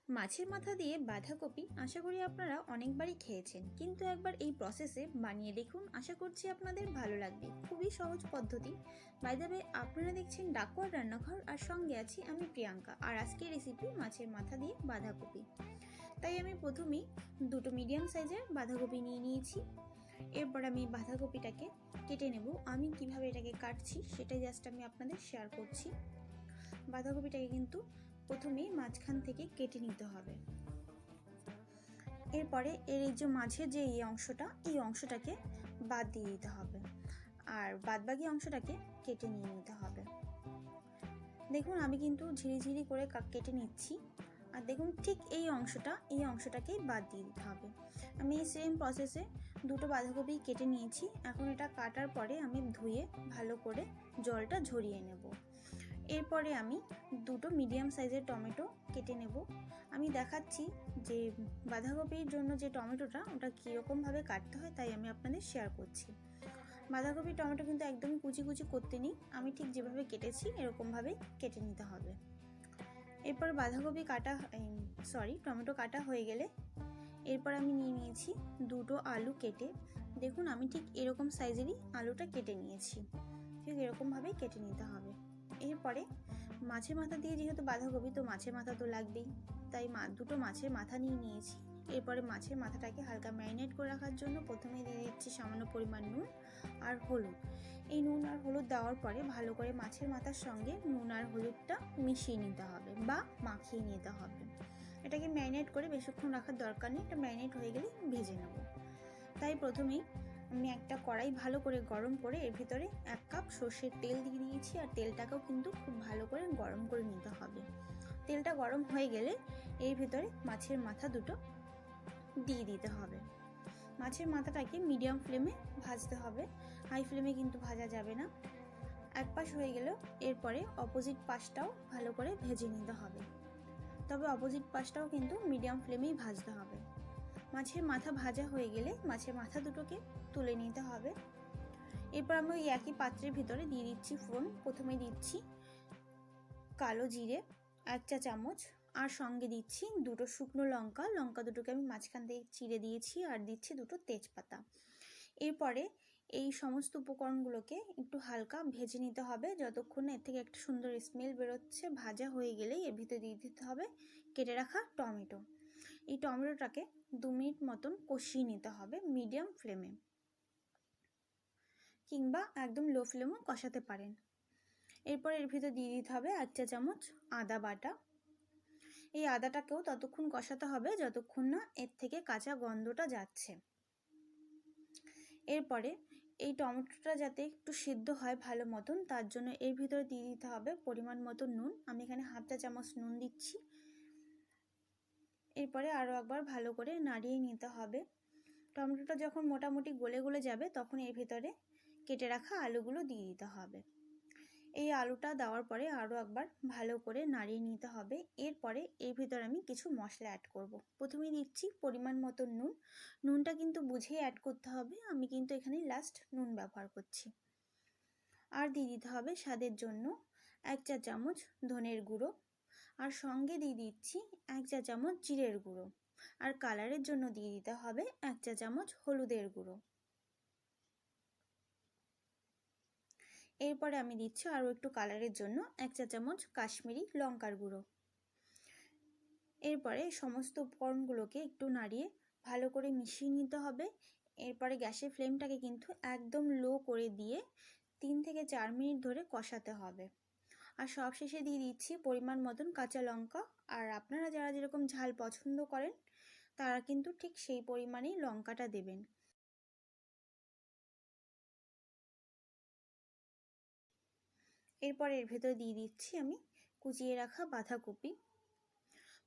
মাছের মাথা দিয়ে বাঁধাকপি আশা করি আপনারা অনেকবারই খেয়েছেন, কিন্তু একবার এই প্রসেসে বানিয়ে দেখুন, আশা করছি আপনাদের ভালো লাগবে। খুবই সহজ পদ্ধতি। বাই দ্য ওয়ে, আপনারা দেখছেন ডাকওয়ার্ড রান্নাঘর, আর সঙ্গে আছি আমি প্রিয়াঙ্কা। আর আজকের রেসিপি মাছের মাথা দিয়ে বাঁধাকপি। তাই আমি প্রথমেই দুটো মিডিয়াম সাইজের বাঁধাকপি নিয়ে নিয়েছি। এরপর আমি বাঁধাকপিটাকে কেটে নেব। আমি কিভাবে এটাকে কাটছি সেটাই জাস্ট আমি আপনাদের শেয়ার করছি। বাঁধাকপিটাকে কিন্তু প্রথমেই মাঝখান থেকে কেটে নিতে হবে। এরপরে এর এই যে মাঝের যে এই অংশটাকে বাদ দিয়ে দিতে হবে, আর বাদবাকি অংশটাকে কেটে নিয়ে নিতে হবে। দেখুন আমি কিন্তু ঝিরিঝিরি করে কেটে নিচ্ছি। আর দেখুন ঠিক এই অংশটাকেই বাদ দিয়ে দিতে হবে। আমি এই সেম প্রসেসে দুটো বাঁধাকপি কেটে নিয়েছি। এখন এটা কাটার পরে আমি ধুয়ে ভালো করে জলটা ঝরিয়ে নেব। এরপরে আমি দুটো মিডিয়াম সাইজের টমেটো কেটে নেব। আমি দেখাচ্ছি যে বাঁধাকপির জন্য যে টমেটোটা ওটা কীরকমভাবে কাটতে হয়, তাই আমি আপনাদের শেয়ার করছি। বাঁধাকপি টমেটো কিন্তু একদমই কুচি কুচি করতে নেই, আমি ঠিক যেভাবে কেটেছি এরকমভাবেই কেটে নিতে হবে। এরপর টমেটো কাটা হয়ে গেলে এরপর আমি নিয়ে নিয়েছি দুটো আলু কেটে। দেখুন আমি ঠিক এরকম সাইজেরই আলুটা কেটে নিয়েছি, ঠিক এরকমভাবেই কেটে নিতে হবে। এরপরে মাছের মাথা দিয়ে যেহেতু বাঁধাকপি, তো মাছের মাথা তো লাগবেই, তাই দুটো মাছের মাথা নিয়ে নিয়েছি। এরপরে মাছের মাথাটাকে হালকা ম্যারিনেট করে রাখার জন্য প্রথমে দিয়ে দিচ্ছি সামান্য পরিমাণ নুন আর হলুদ। এই নুন আর হলুদ দেওয়ার পরে ভালো করে মাছের মাথার সঙ্গে নুন আর হলুদটা মিশিয়ে নিতে হবে বা মাখিয়ে নিতে হবে। এটাকে ম্যারিনেট করে বেশিক্ষণ রাখার দরকার নেই, এটা ম্যারিনেট হয়ে গেলে ভেজে নেব। তাই প্রথমেই আমি একটা কড়াই ভালো করে গরম করে এর ভিতরে 1 কাপ সর্ষের তেল দিয়ে দিয়েছি। আর তেলটাকেও কিন্তু খুব ভালো করে গরম করে নিতে হবে। তেলটা গরম হয়ে গেলে এর ভিতরে মাছের মাথা দুটো দিয়ে দিতে হবে। মাছের মাথাটাকে মিডিয়াম ফ্লেমে ভাজতে হবে, হাই ফ্লেমে কিন্তু ভাজা যাবে না। এক পাশ হয়ে গেল এরপরে অপোজিট পাশটাও ভালো করে ভেজে নিতে হবে, তবে অপোজিট পাশটাও কিন্তু মিডিয়াম ফ্লেমেই ভাজতে হবে। মাছের মাথা ভাজা হয়ে গেলে মাছের মাথা দুটোকে তুলে নিতে হবে। এরপর আমি ওই একই পাত্রের ভিতরে দিয়ে দিচ্ছি ফোড়ন। প্রথমে দিচ্ছি কালো জিরে 1 চা চামচ, আর সঙ্গে দিচ্ছি দুটো শুকনো লঙ্কা দুটোকে আমি মাঝখান থেকে চিড়ে দিয়েছি, আর দিচ্ছি দুটো তেজপাতা। এরপরে এই সমস্ত উপকরণগুলোকে একটু হালকা ভেজে নিতে হবে যতক্ষণ না এর থেকে একটা সুন্দর স্মেল বেরোচ্ছে। ভাজা হয়ে গেলেই এর ভিতরে দিয়ে দিতে হবে কেটে রাখা টমেটো। এই টমেটোটাকে 2 মিনিট মতন কষিয়ে নিতে হবে মিডিয়াম ফ্লেমে, কিংবা একদম লো ফ্লেমেও কষাতে পারেন। এরপর এর ভিতরে দিয়ে দিতে হবে 1 চা চামচ আদা বাটা। এই আদাটাকেও ততক্ষণ কষাতে হবে যতক্ষণ না এর থেকে কাঁচা গন্ধটা যাচ্ছে। এরপরে এই টমেটোটা যাতে একটু সিদ্ধ হয় ভালো মতন, তার জন্য এর ভিতরে দিয়ে দিতে হবে পরিমাণ মতো নুন। আমি এখানে 1/2 চা চামচ নুন দিচ্ছি। এরপরে আরও একবার ভালো করে নাড়িয়ে নিতে হবে। টমেটোটা যখন মোটামুটি গলে গলে যাবে তখন এর ভিতরে কেটে রাখা আলুগুলো দিয়ে দিতে হবে। এই আলুটা দেওয়ার পরে আরও একবার ভালো করে নাড়িয়ে নিতে হবে। এরপরে এর ভিতরে আমি কিছু মশলা অ্যাড করব। প্রথমেই দিচ্ছি পরিমাণ মতো নুন। নুনটা কিন্তু বুঝেই অ্যাড করতে হবে, আমি কিন্তু এখানে লাস্ট নুন ব্যবহার করছি। আর দিয়ে দিতে হবে স্বাদের জন্য 1 চা চামচ ধনের গুঁড়ো, আর সঙ্গে দিয়ে দিচ্ছি 1 চা চামচ জিরের গুঁড়ো, আর কালারের জন্য দিয়ে দিতে হবে 1 চা চামচ হলুদের গুঁড়ো। এরপরে আমি দিচ্ছি আরও একটু কালারের জন্য 1 চা চামচ কাশ্মীরি লঙ্কার গুঁড়ো। এরপরে সমস্ত উপকরণগুলোকে একটু নাড়িয়ে ভালো করে মিশিয়ে নিতে হবে। এরপরে গ্যাসের ফ্লেমটাকে কিন্তু একদম লো করে দিয়ে 3 থেকে 4 মিনিট ধরে কষাতে হবে। আর সবশেষে দিয়ে দিচ্ছি পরিমাণ মতন কাঁচা লঙ্কা। আর আপনারা যারা যেরকম ঝাল পছন্দ করেন তারা কিন্তু ঠিক সেই পরিমাণেই লঙ্কাটা দেবেন। এরপর এর ভেতরে দিয়ে দিচ্ছি আমি কুচিয়ে রাখা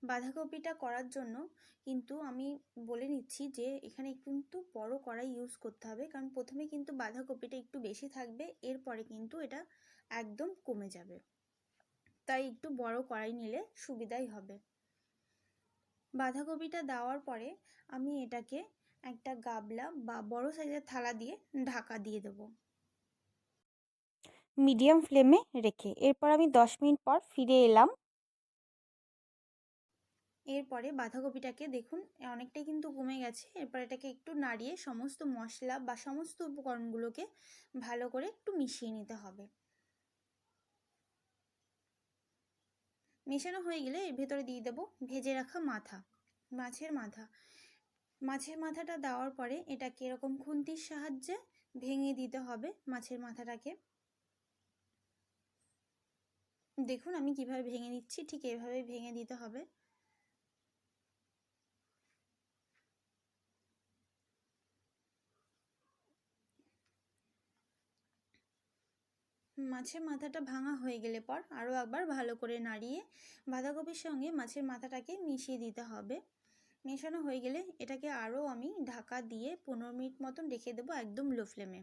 বাঁধাকপিটা করার জন্য কিন্তু আমি বলে নিচ্ছি যে এখানে কিন্তু বড় কড়াই ইউজ করতে হবে, কারণ প্রথমে কিন্তু বাঁধাকপিটা একটু বেশি থাকবে, এরপরে কিন্তু এটা একদম কমে যাবে। তাই একটু বড় কড়াই নিলে সুবিধাই হবে। বাঁধাকপিটা দেওয়ার পরে আমি এটাকে একটা গাবলা বা বড় সাইজের থালা দিয়ে ঢাকা দিয়ে দেবো মিডিয়াম ফ্লেমে রেখে। এরপর আমি 10 মিনিট পর ফিরে এলাম। এরপরে বাঁধাকপিটাকে দেখুন অনেকটাই কিন্তু কমে গেছে। এরপর এটাকে একটু নাড়িয়ে সমস্ত মশলা বা সমস্ত উপকরণগুলোকে ভালো করে একটু মিশিয়ে নিতে হবে। মেশানো হয়ে গেলে এর ভেতরে দিয়ে দেবো ভেজে রাখা মাছের মাথাটা দেওয়ার পরে এটাকে এরকম খুন্তির সাহায্যে ভেঙে দিতে হবে মাছের মাথাটাকে। দেখুন আমি কিভাবে ভেঙে দিচ্ছি, ঠিক এভাবে ভেঙে দিতে হবে। মাছের মাথাটা ভাঙা হয়ে গেলে পর আরও একবার ভালো করে নাড়িয়ে বাঁধাকপির সঙ্গে মাছের মাথাটাকে মিশিয়ে দিতে হবে। মেশানো হয়ে গেলে এটাকে আরও আমি ঢাকা দিয়ে 15 মিনিট মতন রেখে দেবো একদম লো ফ্লেমে।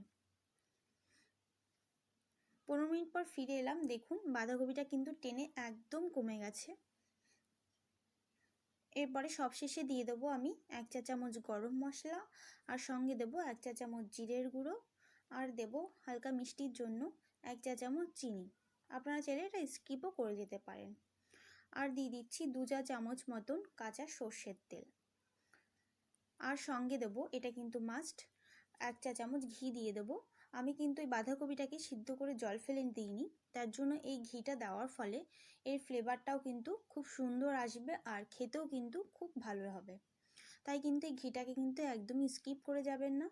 15 মিনিট পর ফিরে এলাম। দেখুন বাঁধাকপিটা কিন্তু টেনে একদম কমে গেছে। এরপরে সবশেষে দিয়ে দেবো আমি 1 চা চামচ গরম মশলা, আর সঙ্গে দেবো 1 চা চামচ জিরের গুঁড়ো, আর দেবো হালকা মিষ্টির জন্য 1 চা চামচ চিনি। আপনারা চাইলে এটা স্কিপও করে দিতে পারেন। আর দিয়ে দিচ্ছি 2 চা চামচ মতন কাঁচা সর্ষের তেল। আর সঙ্গে দেবো, এটা কিন্তু মাস্ট, 1 চা চামচ ঘি দিয়ে দেবো। আমি কিন্তু এই বাঁধাকপিটাকে সিদ্ধ করে জল ফেলে দিইনি, তার জন্য এই ঘিটা দেওয়ার ফলে এর ফ্লেভারটাও কিন্তু খুব সুন্দর আসবে আর খেতেও কিন্তু খুব ভালো হবে। তাই কিন্তু এই ঘিটাকে কিন্তু একদমই স্কিপ করে যাবেন না।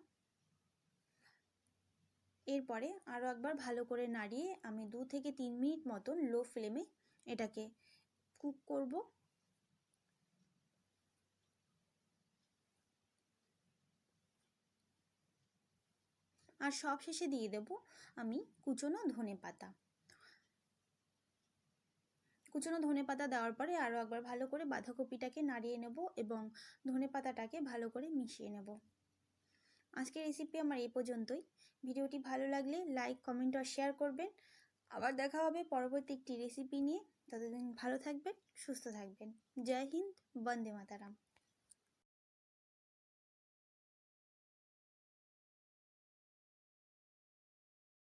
এরপরে আরও একবার ভালো করে নাড়িয়ে আমি 2 থেকে 3 মিনিট মতন লো ফ্লেমে এটাকে কুক করব। আর সব শেষে দিয়ে দেব আমি কুচনো ধনেপাতা দেওয়ার পরে আরও একবার ভালো করে বাঁধাকপিটাকে নাড়িয়ে নেব এবং ধনেপাতাটাকে ভালো করে মিশিয়ে নেব। আজকের রেসিপি আমার এই পর্যন্তই। ভিডিওটি ভালো লাগলে লাইক, কমেন্ট আর শেয়ার করবেন। আবার দেখা হবে পরবর্তী একটি রেসিপি নিয়ে। ততদিন ভালো থাকবেন, সুস্থ থাকবেন। জয় হিন্দ, বন্দে মাতারাম।